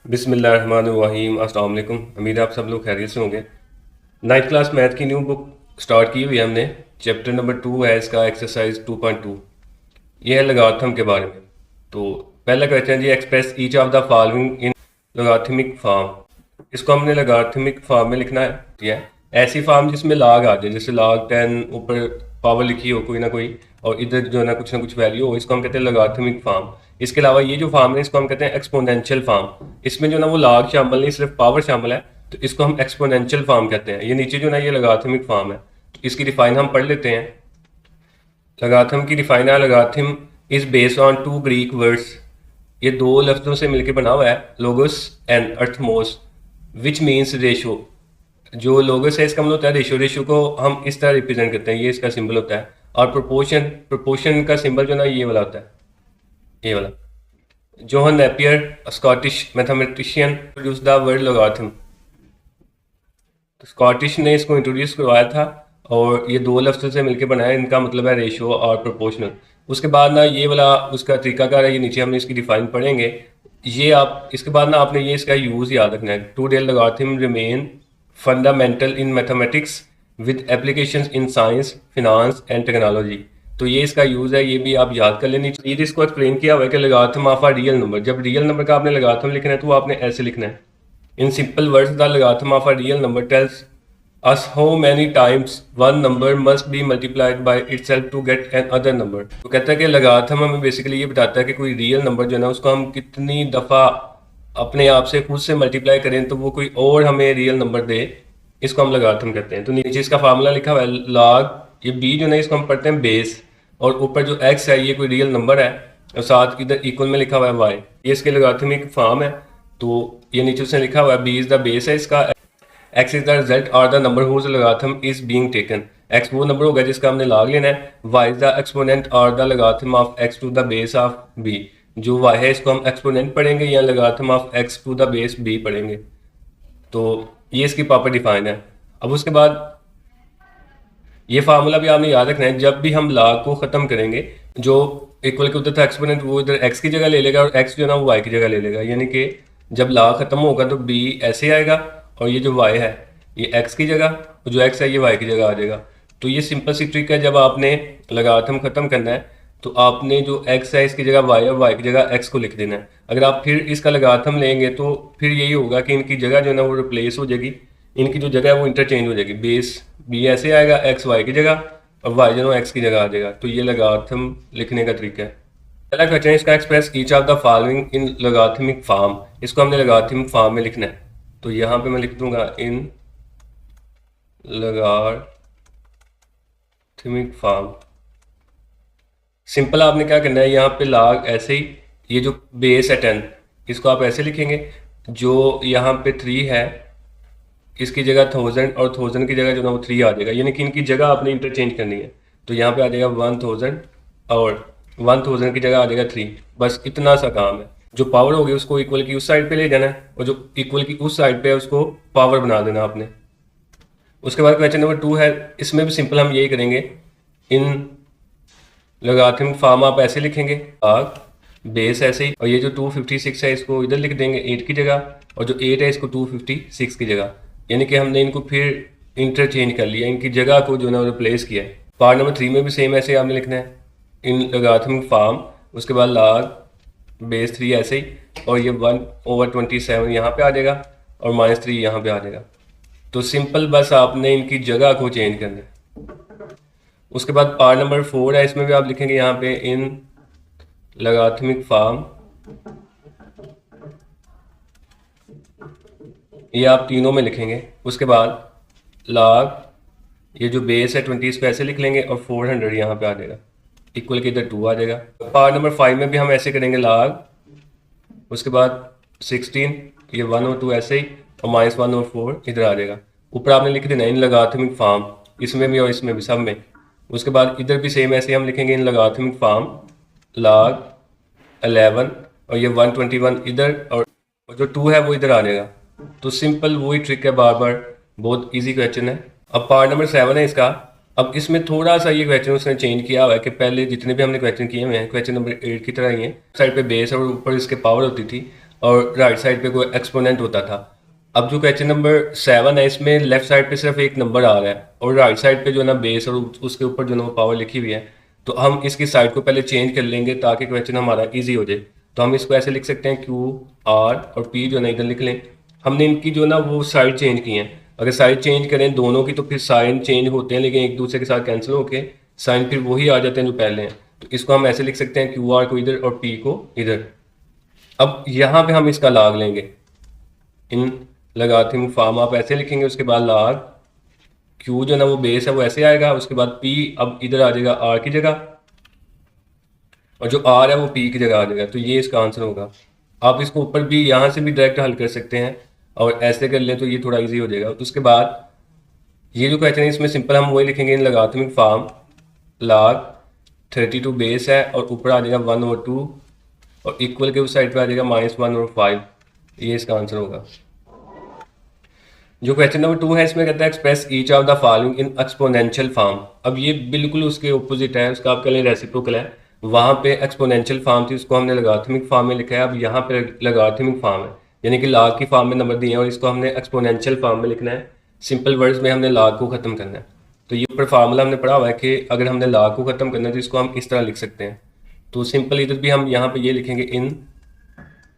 बिस्मिल्लाहिर्रहमानिर्रहीम। अस्सलाम वालेकुम। उम्मीद है आप सब लोग खैरियत से होंगे। नाइन्थ क्लास मैथ की न्यू बुक स्टार्ट की हुई है हमने। चैप्टर नंबर 2 है इसका, एक्सरसाइज 2.2। ये है लगाथम के बारे में। तो पहला क्वेश्चन जी, express each of the following in logarithmic form. इसको हमने लगाथमिक फॉर्म में लिखना है। ठीक है, ऐसी फॉर्म जिसमें लाग आ जाए, जैसे लाग 10 ऊपर पावर लिखी हो कोई ना कोई, और इधर जो है ना कुछ वैल्यू हो, इसको हम कहते हैं लगाथमिक फॉर्म। इसके अलावा ये जो फॉर्म है इसको हम कहते हैं एक्सपोनेंशियल फॉर्म। इसमें जो ना वो लाग शामिल नहीं, सिर्फ पावर शामिल है, तो इसको हम एक्सपोनेंशियल फॉर्म कहते हैं। ये नीचे जो ना ये लगाथमिक फॉर्म है, तो इसकी डिफाइन हम पढ़ लेते हैं। लगाथम की डिफाइन है, logarithm is based on two Greek words. ये दो लफ्जों से मिलकर बना हुआ है, logos and arithmos, which means ratio. जो लोगोस है इसका मतलब होता है रेशो। रेशो को हम इस तरह रिप्रेजेंट करते हैं, ये इसका सिंबल होता है। और प्रोपोर्शन, प्रोपोर्शन का सिंबल जो ना ये वाला होता है, ये वाला। Johan Napier, Scottish mathematician, produce the word logarithm. तो स्कॉटिश ने इसको इंट्रोड्यूस करवाया था, और ये दो लफ्ज़ों से मिलकर बनाया। इनका मतलब है रेशो और प्रोपोर्शनल। उसके बाद ना ये वाला उसका तरीकाकार है, ये नीचे हमने इसकी डिफाइन पढ़ेंगे। ये आप इसके बाद ना आपने ये इसका यूज़ याद रखना है। Today logarithm remain fundamental in mathematics with applications in science, finance and technology. तो ये इसका यूज़ है, ये भी आप याद कर लेनी चाहिए। इसको एक्सप्लेन किया हुआ है कि logarithm of a real number. जब रियल नंबर का आपने लॉगरिथम लिखना है तो आपने ऐसे लिखना है। In simple words, the logarithm of a real number tells us how many times one number must be multiplied by itself to get another number। तो कहता है कि logarithm हमें बेसिकली ये बताता है कि कोई रियल नंबर जो है ना उसको हम कितनी दफ़ा अपने आप से खुद से मल्टीप्लाई करें तो वो कोई और हमें रियल नंबर दे, इसको हम logarithm कहते हैं। तो नीचे इसका फार्मूला लिखा हुआ है log, ये b जो ना इसको हम पढ़ते हैं बेस, और ऊपर जो x है ये कोई रियल नंबर है, और साथ इधर इक्वल में लिखा हुआ है y। ये इसके logarithmic फॉर्म है। तो ये नीचे उसने लिखा हुआ है b इज द बेस है इसका, x इज द रिजल्ट और the number whose logarithm is being taken. x वो नंबर होगा जिसका हमने लॉग लेना है। y इज द एक्सपोनेंट और the logarithm of x to the base of b। जो y है इसको हम एक्सपोनेंट पढ़ेंगे या logarithm of x to the base b पढ़ेंगे। तो ये इसकी प्रॉपर डिफाइन है। अब उसके बाद ये फार्मूला भी आपने याद रखना है, जब भी हम लॉग को ख़त्म करेंगे, जो इक्वल के उधर था एक्सपोनेंट वो इधर x की जगह ले लेगा, और x जो है ना वो y की जगह ले लेगा। यानी कि जब लॉग ख़त्म होगा तो b ऐसे आएगा, और ये जो y है ये x की जगह, और जो x है ये y की जगह आ जाएगा। तो ये सिंपल सी ट्रिक है। जब आपने लॉगरिथम ख़त्म करना है तो आपने जो x है इसकी जगह y और y की जगह x को लिख देना है। अगर आप फिर इसका लॉगरिथम लेंगे तो फिर यही होगा कि इनकी जगह जो है ना वो रिप्लेस हो जाएगी, इनकी जो जगह है वो इंटरचेंज हो जाएगी। बेस b ऐसे आएगा, x y की जगह, और y जो है x की जगह आ जाएगा। तो ये लॉगरिथम लिखने का तरीका है। पहला क्वेश्चन है इसका, express each of the following in logarithmic form. इसको हमने लॉगरिथमिक फॉर्म में लिखना है। तो यहाँ पे मैं लिख दूंगा इन लॉगरिथमिक फॉर्म। सिंपल आपने क्या करना है, यहाँ पे लॉग ऐसे ही, ये जो बेस है 10 इसको आप ऐसे लिखेंगे। जो यहाँ पे 3 है इसकी जगह 1000, और 1000 की जगह जो ना वो 3 आ जाएगा। यानी कि इनकी जगह आपने इंटरचेंज करनी है। तो यहाँ पे आ जाएगा 1000, और 1000 की जगह आ जाएगा 3। बस इतना सा काम है। जो पावर होगी उसको इक्वल की उस साइड पे ले जाना है, और जो इक्वल की उस साइड पे है उसको पावर बना देना आपने। उसके बाद क्वेश्चन नंबर 2 है, इसमें भी सिंपल हम यही करेंगे। इन लॉगरिथमिक फॉर्म आप ऐसे लिखेंगे, लॉग बेस ऐसे ही, और ये जो 256 है इसको इधर लिख देंगे 8 की जगह, और जो 8 है इसको 256 की जगह। यानी कि हमने इनको फिर इंटरचेंज कर लिया, इनकी जगह को जो ना रिप्लेस किया है। पार्ट नंबर 3 में भी सेम ऐसे आपने लिखना है, इन लॉगरिथमिक फॉर्म। उसके बाद लॉग बेस 3 ऐसे ही, और ये 1/27 यहाँ पे आ जाएगा, और -3 यहाँ पे आ जाएगा। तो सिंपल बस आपने इनकी जगह को चेंज करना है। उसके बाद पार्ट नंबर 4 है, इसमें भी आप लिखेंगे यहाँ पे इन लॉगरिथमिक फॉर्म। ये आप तीनों में लिखेंगे। उसके बाद लॉग, ये जो बेस है 20 पे ऐसे लिख लेंगे, और 400 यहाँ पे आ जाएगा, इक्वल के इधर 2 आ जाएगा। पार्ट नंबर 5 में भी हम ऐसे करेंगे लॉग, उसके बाद 16, ये 1 और 2 ऐसे ही, और -1 और 4 इधर आ जाएगा। ऊपर आपने लिख देना इन लॉगरिथमिक फॉर्म, इसमें भी और इसमें भी, सब में। उसके बाद इधर भी सेम ऐसे हम लिखेंगे इन लॉगरिथमिक फॉर्म, लॉग 11, और ये 121 इधर, और जो 2 है वो इधर आ जाएगा। तो सिंपल वही ट्रिक है, बार बार, बहुत इजी क्वेश्चन है। अब पार्ट नंबर 7 है इसका। अब इसमें थोड़ा सा ये क्वेश्चन उसने चेंज किया हुआ है कि पहले जितने भी हमने क्वेश्चन किए हुए हैं क्वेश्चन नंबर 8 की तरह ही है। साइड पे बेस और ऊपर इसके पावर होती थी। और राइट साइड पे कोई एक्सपोनेंट होता था। अब जो क्वेश्चन नंबर 7 है इसमें लेफ्ट साइड पे सिर्फ एक नंबर आ रहा है और राइट साइड पे जो है ना बेस और उसके ऊपर जो है ना वो पावर लिखी हुई है। तो हम इसकी साइड को पहले चेंज कर लेंगे ताकि क्वेश्चन हमारा इजी हो जाए। तो हम इसको ऐसे लिख सकते हैं क्यू आर और पी जो है ना इधर लिख लें। हमने इनकी जो ना वो साइड चेंज की है। अगर साइड चेंज करें दोनों की तो फिर साइन चेंज होते हैं लेकिन एक दूसरे के साथ कैंसिल होके साइन फिर वही आ जाते हैं जो पहले हैं। तो इसको हम ऐसे लिख सकते हैं क्यू आर को इधर और पी को इधर। अब यहाँ पे हम इसका लाग लेंगे, इन लगाते फार्म आप ऐसे लिखेंगे, उसके बाद लाग क्यू जो ना वो बेस है वो ऐसे आएगा, उसके बाद पी अब इधर आ जाएगा आर की जगह और जो आर है वो पी की जगह आ जाएगा। तो ये इसका आंसर होगा। आप इसको ऊपर भी यहाँ से भी डायरेक्ट हल कर सकते हैं और ऐसे कर लें तो ये थोड़ा इजी हो जाएगा। तो उसके बाद ये जो क्वेश्चन है इसमें सिंपल हम वही लिखेंगे, इन लगात्मिक फॉर्म log 32 बेस है और ऊपर आ जाएगा 1 और 2 और इक्वल के उस साइड पे आ जाएगा -1 और 5। ये इसका आंसर होगा। जो क्वेश्चन नंबर 2 है इसमें कहता है express each of the following in exponential form. अब ये बिल्कुल उसके ऑपोजिट है, उसका आपके लिए रेसिप्रोकल है। वहाँ पे एक्सपोनेंशियल फॉर्म थी, उसको हमने लॉगरिथमिक फॉर्म में लिखा है। अब यहाँ पे लॉगरिथमिक फॉर्म है, यानी कि लॉग की फॉर्म में नंबर दिए हैं और इसको हमने एक्सपोनेंशियल फॉर्म में लिखना है। सिंपल वर्ड्स में हमने लॉग को ख़त्म करना है। तो ये ऊपर फार्मूला हमने पढ़ा हुआ है कि अगर हमने लॉग को ख़त्म करना है तो इसको हम इस तरह लिख सकते हैं। तो सिंपल इधर भी हम यहाँ पे ये लिखेंगे इन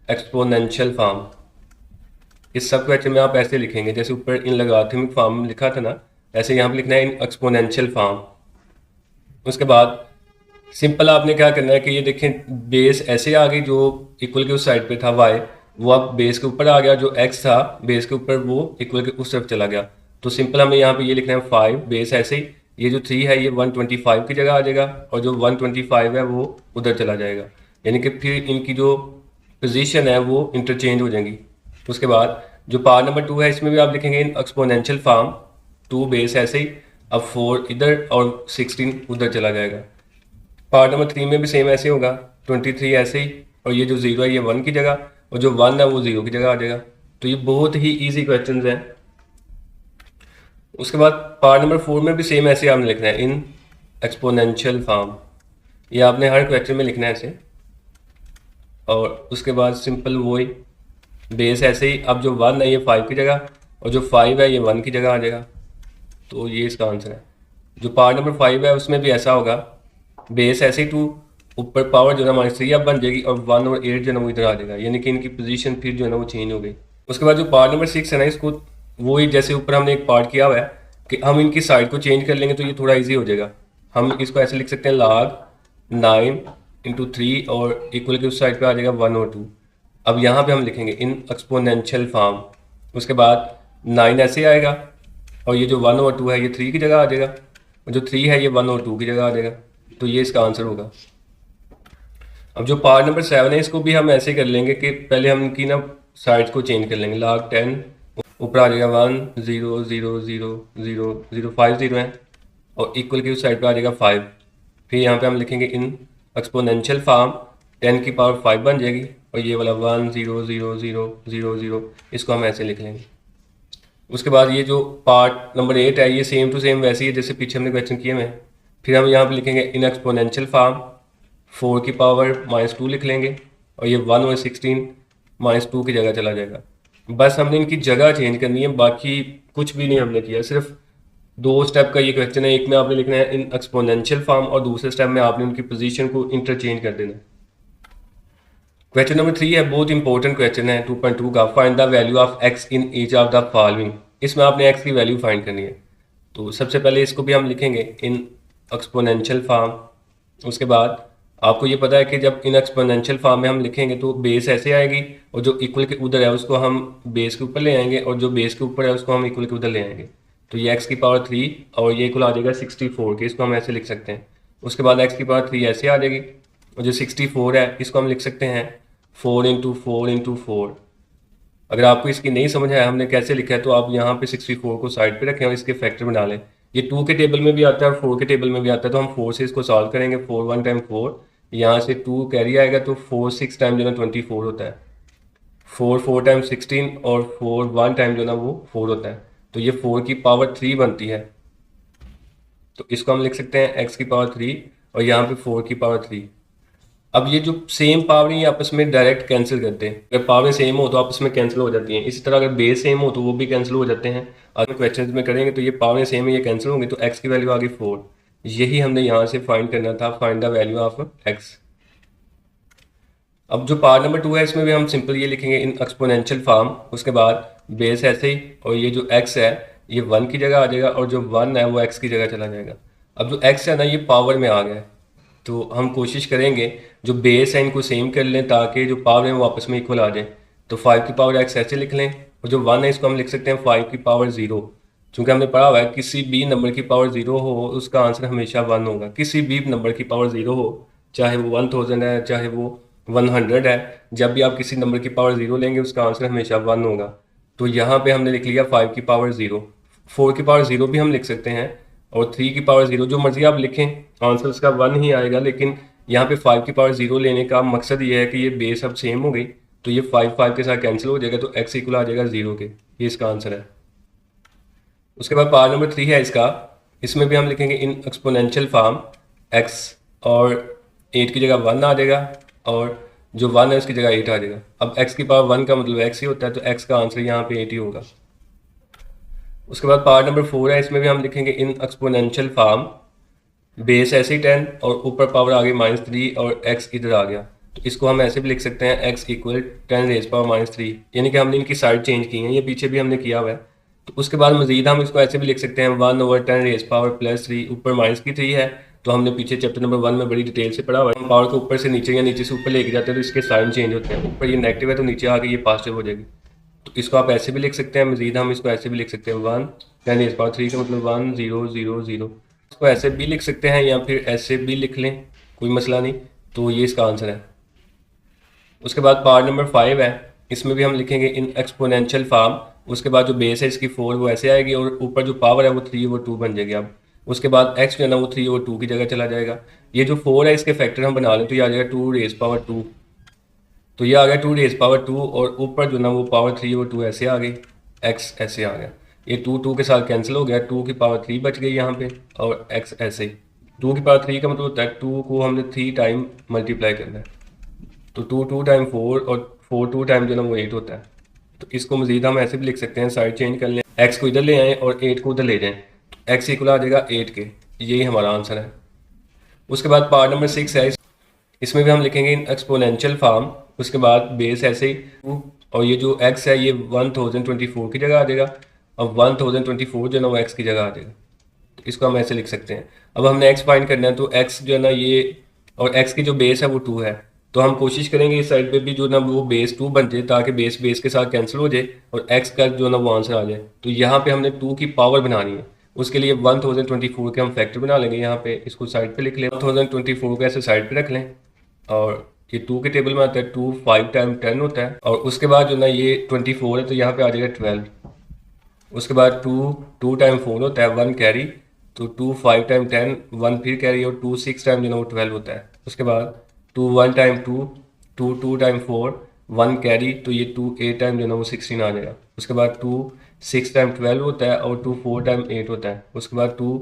एक्सपोनेंशियल फॉर्म। इस सब क्वेश्चन में आप ऐसे लिखेंगे जैसे ऊपर इन लॉगरिथमिक फॉर्म में लिखा था ना, ऐसे यहाँ पे लिखना है इन एक्सपोनेंशियल फॉर्म। उसके बाद सिंपल आपने क्या करना है कि ये देखें बेस ऐसे आ गई, जो इक्वल के उस साइड पे था y वो अब बेस के ऊपर आ गया, जो x था बेस के ऊपर वो इक्वल के उस तरफ चला गया। तो सिंपल हमें यहाँ पे ये लिखना है 5 बेस ऐसे ही, ये जो 3 है ये 125 की जगह आ जाएगा और जो 125 है वो उधर चला जाएगा, यानी कि फिर इनकी जो पोजीशन है वो इंटरचेंज हो जाएंगी। उसके बाद जो पार्ट नंबर 2 है इसमें भी आप लिखेंगे इन एक्सपोनेंशियल फॉर्म 2 बेस ऐसे ही, अब 4 इधर और 16 उधर चला जाएगा। पार्ट नंबर 3 में भी सेम ऐसे होगा, 23 ऐसे ही, और ये जो 0 है ये 1 की जगह और जो 1 है वो 0 की जगह आ जाएगा। तो ये बहुत ही इजी क्वेश्चंस हैं। उसके बाद पार्ट नंबर 4 में भी सेम ऐसे आपने लिखना है इन एक्सपोनेंशियल फॉर्म। ये आपने हर क्वेश्चन में लिखना है ऐसे, और उसके बाद सिंपल वही बेस ऐसे ही, अब जो 1 है ये 5 की जगह और जो 5 है ये 1 की जगह आ जाएगा। तो ये इसका आंसर है। जो पार्ट नंबर 5 है उसमें भी ऐसा होगा, बेस ऐसे ही 2 ऊपर पावर जो है ना -3 अब बन जाएगी और 1 और 8 जो है ना वो इधर आ जाएगा, यानी कि इनकी पोजीशन फिर जो है ना वो चेंज हो गई। उसके बाद जो पार्ट नंबर 6 है ना, इसको वही जैसे ऊपर हमने एक पार्ट किया हुआ है कि हम इनकी साइड को चेंज कर लेंगे तो ये थोड़ा ईजी हो जाएगा। हम इसको ऐसे लिख सकते हैं log 9 × 3 और इक्वल के उस साइड पर आ जाएगा 1 और 2। अब यहाँ पे हम लिखेंगे इन एक्सपोनेंशियल फॉर्म। उसके बाद 9 ऐसे आएगा और ये जो 1 और 2 है ये 3 की जगह आ जाएगा और जो 3 है ये 1 और 2 की जगह आ जाएगा। तो ये इसका आंसर होगा। अब जो पार्ट नंबर 7 है इसको भी हम ऐसे कर लेंगे कि पहले हम इनकी ना साइड्स को चेंज कर लेंगे। log 10 ऊपर आ जाएगा 1 0 0 0 0 0 5 0 है और इक्वल की उस साइड पर आ जाएगा 5। फिर यहाँ पे हम लिखेंगे इन एक्सपोनेंशियल फॉर्म 10 की पावर 5 बन जाएगी और ये वाला 1 0 0 0 0 0 इसको हम ऐसे लिख लेंगे। उसके बाद ये जो पार्ट नंबर 8 है ये सेम टू सेम वैसे ही है जैसे पीछे हमने क्वेश्चन किए में। फिर हम यहाँ पे लिखेंगे इन एक्सपोनेंशियल फॉर्म 4 की पावर -2 लिख लेंगे और ये 1 और 16 -2 की जगह चला जाएगा। बस हमने इनकी जगह चेंज करनी है, बाकी कुछ भी नहीं हमने किया। सिर्फ 2 स्टेप का ये क्वेश्चन है, एक में आपने लिखना है इन एक्सपोनेंशियल फॉर्म और दूसरे स्टेप में आपने उनकी पोजीशन को इंटरचेंज कर देना है। क्वेश्चन नंबर 3 है, बहुत इंपॉर्टेंट क्वेश्चन है 2.2 का। Find the value of x in each of the following. इसमें आपने x की वैल्यू फाइंड करनी है। तो सबसे पहले इसको भी हम लिखेंगे इन एक्सपोनेंशियल फॉर्म। उसके बाद आपको ये पता है कि जब इन एक्सपोनेंशियल फॉर्म में हम लिखेंगे तो बेस ऐसे आएगी और जो इक्वल के उधर है उसको हम बेस के ऊपर ले आएंगे और जो बेस के ऊपर है उसको हम इक्वल के उधर ले आएंगे। तो ये x की पावर 3 और ये इक्वल आ जाएगा 64 के, इसको हम ऐसे लिख सकते हैं। उसके बाद x की पावर 3 ऐसे आ जाएगी और जो 64 है इसको हम लिख सकते हैं 4 × 4 × 4। अगर आपको इसकी नहीं समझ आया हमने कैसे लिखा है तो आप यहाँ पे 64 को साइड पे रखें और इसके फैक्टर बना लें। ये 2 के टेबल में भी आता है और 4 के टेबल में भी आता है, तो हम 4 से इसको सॉल्व करेंगे। 4 1 टाइम 4, यहाँ से 2 कैरी आएगा तो 4 6 टाइम जो ना 24 होता है। 4 4 टाइम 16 और 4 1 टाइम जो ना वो 4 होता है। तो ये 4 की पावर 3 बनती है, तो इसको हम लिख सकते हैं x की पावर 3 और यहाँ पे 4 की पावर 3। अब ये जो सेम पावर ये आपस में डायरेक्ट कैंसिल करते हैं, अगर पावर सेम हो तो आपस में कैंसिल हो जाती हैं। इसी तरह अगर बेस सेम हो तो वो भी कैंसिल हो जाते हैं। अगर क्वेश्चन में करेंगे तो ये पावर सेम है, ये कैंसिल होंगे, तो एक्स की वैल्यू आ गई 4। यही हमने यहाँ से फाइंड करना था, find the value of x. अब जो पार्ट नंबर 2 है इसमें भी हम सिंपल ये लिखेंगे इन एक्सपोनेंशियल फॉर्म, उसके बाद बेस ऐसे ही, और ये जो x है ये 1 की जगह आ जाएगा और जो 1 है वो x की जगह चला जाएगा। अब जो x है ना ये पावर में आ गया है, तो हम कोशिश करेंगे जो बेस है इनको सेम कर लें ताकि जो पावर है वो आपस में इक्वल आ जाए। तो 5 की पावर x ऐसे लिख लें, और जो 1 है इसको हम लिख सकते हैं 5 की पावर 0। चूँकि हमने पढ़ा हुआ है किसी भी नंबर की पावर 0 हो उसका आंसर हमेशा 1 होगा। किसी भी नंबर की पावर 0 हो, चाहे वो 1000 है चाहे वो 100 है, जब भी आप किसी नंबर की पावर 0 लेंगे उसका आंसर हमेशा 1 होगा। तो यहाँ पे हमने लिख लिया 5 की पावर 0। 4 की पावर 0 भी हम लिख सकते हैं, और 3 की पावर 0, जो मर्जी आप लिखें आंसर उसका 1 ही आएगा। लेकिन यहाँ पे 5 की पावर 0 लेने का मकसद ये है कि ये बेस अब सेम हो गई, तो ये 5 के साथ कैंसिल हो जाएगा, तो x इक्वल आ जाएगा 0 के। ये इसका आंसर है। उसके बाद पार्ट नंबर 3 है इसका, इसमें भी हम लिखेंगे इन एक्सपोनेंशियल फॉर्म x, और 8 की जगह 1 आ जाएगा और जो 1 है उसकी जगह 8 आ जाएगा। अब x की पावर 1 का मतलब x ही होता है, तो x का आंसर यहाँ पे 8 ही होगा। उसके बाद पार्ट नंबर 4 है, इसमें भी हम लिखेंगे इन एक्सपोनेंशियल फॉर्म, बेस ऐसे ही 10 और ऊपर पावर आ गई -3 और x इधर आ गया, तो इसको हम ऐसे भी लिख सकते हैं x इक्वल 10 रेज पावर -3, यानी कि हमने इनकी साइड चेंज की है, ये पीछे भी हमने किया हुआ है। तो उसके बाद मजीद हम इसको ऐसे भी लिख सकते हैं 1/10 रेज पावर +3, ऊपर -3 है, तो हमने पीछे चैप्टर नंबर 1 में बड़ी डिटेल से पढ़ा हुआ है। हम पावर को ऊपर से नीचे या नीचे से ऊपर लेके जाते हैं तो इसके साइन चेंज होते हैं, ऊपर ये नेगेटिव है तो नीचे आके ये पॉजिटिव हो जाएगी। तो इसको आप ऐसे भी लिख सकते हैं, मजीद हम इसको ऐसे भी लिख सकते हैं 1/10 रेज पावर 3 का मतलब 1 0 0 0। इसको ऐसे भी लिख सकते हैं या फिर ऐसे भी लिख लें, कोई मसला नहीं। तो ये इसका आंसर है। उसके बाद पार्ट नंबर 5 है, इसमें भी हम लिखेंगे इन एक्सपोनेंशियल फॉर्म। उसके बाद जो बेस है इसकी 4 वो ऐसे आएगी और ऊपर जो पावर है वो 3 और 2 बन जाएगी। अब उसके बाद x जो है ना वो 3 और 2 की जगह चला जाएगा। ये जो 4 है इसके फैक्टर हम बना लें तो ये आ जाएगा 2 रेज पावर 2, तो ये आ गया 2 रेज पावर 2, और ऊपर जो ना वो पावर 3 और 2 ऐसे आ गई, x ऐसे आ गया। ये 2 के साथ कैंसिल हो गया, 2 की पावर 3 बच गई यहाँ पे, और x ऐसे ही। 2 की पावर 3 का मतलब होता है 2 को हमने 3 टाइम मल्टीप्लाई करना है, तो 2 टाइम 4 और 4 टाइम जो ना वो 8 होता है। तो इसको मजीद हम ऐसे भी लिख सकते हैं, साइड चेंज कर लें, x को इधर ले आएँ और 8 को उधर ले जाएँ, तो x इक्वल आ जाएगा 8 के। यही हमारा आंसर है। उसके बाद पार्ट नंबर 6 है, इसमें भी हम लिखेंगे इन एक्सपोनेंशियल फॉर्म। उसके बाद बेस ऐसे ही 2, और ये जो x है ये 1024 की जगह आ जाएगा, और 1024 जो है ना वो x की जगह आ जाएगा, तो इसको हम ऐसे लिख सकते हैं। अब हमने x फाइंड करना है, तो x जो है ना ये, और x की जो बेस है वो 2 है, तो हम कोशिश करेंगे इस साइड पे भी जो ना वो बेस 2 बन जाए ताकि बेस बेस के साथ कैंसिल हो जाए और x का जो ना वो आंसर आ जाए। तो यहाँ पे हमने 2 की पावर बनानी है, उसके लिए 1024 के हम फैक्टर बना लेंगे। यहाँ पे इसको साइड पे लिख लें, 1024 को ऐसे साइड पे रख लें, और ये 2 के टेबल में आता है 2 5 टाइम 10 होता है, और उसके बाद जो ना ये 24 है तो यहाँ पे आ जाएगा 12। उसके बाद 2 टाइम 4 होता है 1 कैरी, तो 2 5 टाइम 10 1 फिर कैरी, और 2 6 टाइम जो ना वो 12 होता है। उसके बाद 2 1 टाइम 2 2 टाइम 4 1 कैरी, तो ये 2 8 टाइम जो ना वो 16 आ जाएगा। उसके बाद 2 6 टाइम 12 होता है, और 2 4 टाइम 8 होता है। उसके बाद 2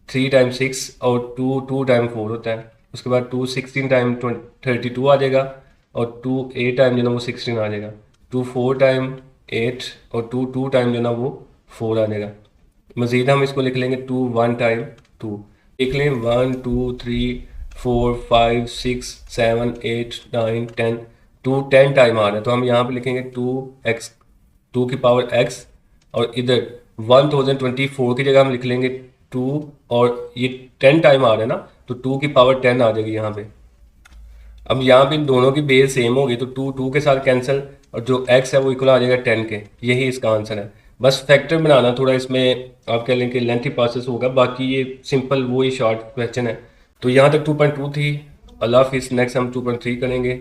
3 टाइम 6 और 2 टाइम 4 होता है। उसके बाद 2 16 टाइम 32 आ जाएगा, और 2 8 टाइम जो ना वो 16 आ जाएगा। 2 4 टाइम 8 और 2 टाइम जो ना वो 4 आ जाएगा। मज़ीद हम इसको लिख लेंगे 2 1 टाइम 2, लिख लें 1 2 3 4 5 6 7 8 9 10, 2 10 टाइम आ रहा है, तो हम यहाँ पे लिखेंगे 2x 2 की पावर x, और इधर 1024 की जगह हम लिख लेंगे 2, और ये 10 टाइम आ रहा है ना, तो 2 की पावर 10 आ जाएगी यहाँ पे। अब यहाँ पे इन दोनों की बेस सेम होगी, तो 2 के साथ कैंसिल, और जो x है वो इक्वल आ जाएगा 10 के। यही इसका आंसर है। बस फैक्टर बनाना थोड़ा इसमें आप कह लें कि लेंथी प्रोसेस होगा, बाकी ये सिंपल वो ही शॉर्ट क्वेश्चन है। तो यहाँ तक 2.2 थी। अल्लाह हाफिज़, नेक्स्ट हम 2.3 करेंगे।